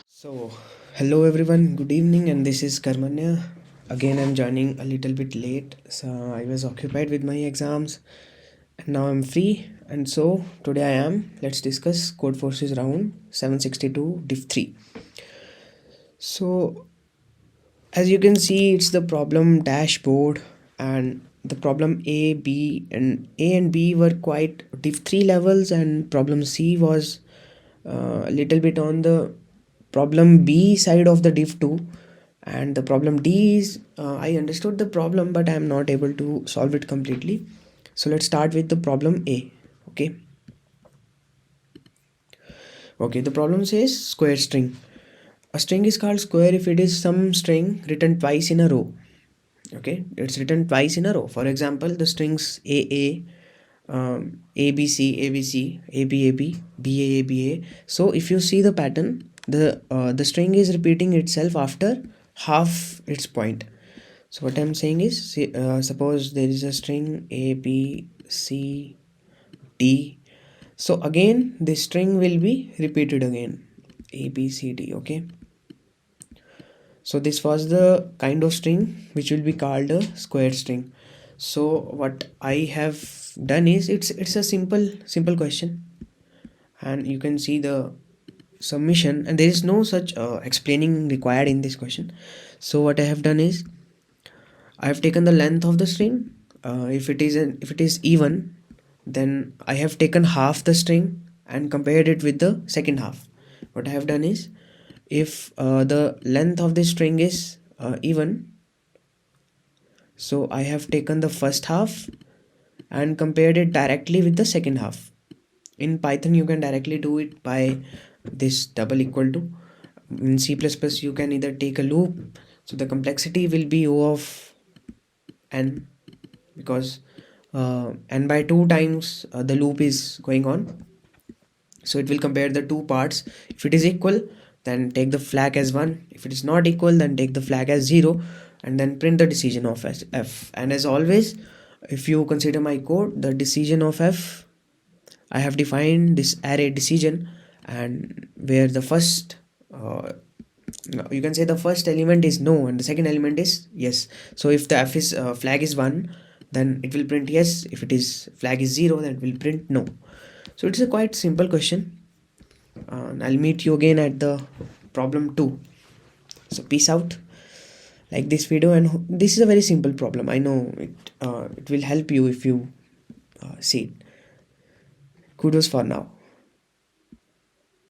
So, hello everyone, good evening, and this is Karmanya. Again, I'm joining a little bit late, so I was occupied with my exams, and now I'm free. And so, today I am. Let's discuss Codeforces Round 762 Div 3. So, as you can see, it's the problem dashboard, and the problem A and B were quite Div 3 levels, and problem C was a little bit on the problem B side of the div 2, and the problem D is I understood the problem but I am not able to solve it completely. So let's start with the problem A. Okay, the problem says square string. A string is called square if it is some string written twice in a row. Okay, it's written twice in a row. For example, the strings AA, ABC, ABC, AB, AB, BA, ABA. So if you see the pattern, the string is repeating itself after half its point. So what I'm saying is, suppose there is a string A, B, C, D. So again, this string will be repeated again, A, B, C, D. Okay. So this was the kind of string which will be called a square string. So what I have done is, it's a simple question, and you can see the submission, and there is no such explaining required in this question. So what I have done is, I have taken the length of the string. If it is even, then I have taken half the string and compared it with the second half. What I have done is, if the length of the string is even, so I have taken the first half and compared it directly with the second half. In Python you can directly do it by this double equal to. In C++ you can either take a loop, so the complexity will be O of n, because n by 2 times the loop is going on. So it will compare the two parts. If it is equal, then take the flag as 1. If it is not equal, then take the flag as 0, and then print the decision of f. And as always, if you consider my code, the decision of f, I have defined this array decision, and where the first you can say the first element is no and the second element is yes. So if the f is flag is 1, then it will print yes. If it is flag is 0, then it will print no. So it's a quite simple question, and I'll meet you again at the problem 2. So peace out, like this video, and this is a very simple problem. I know it will help you if you see it. Kudos for now.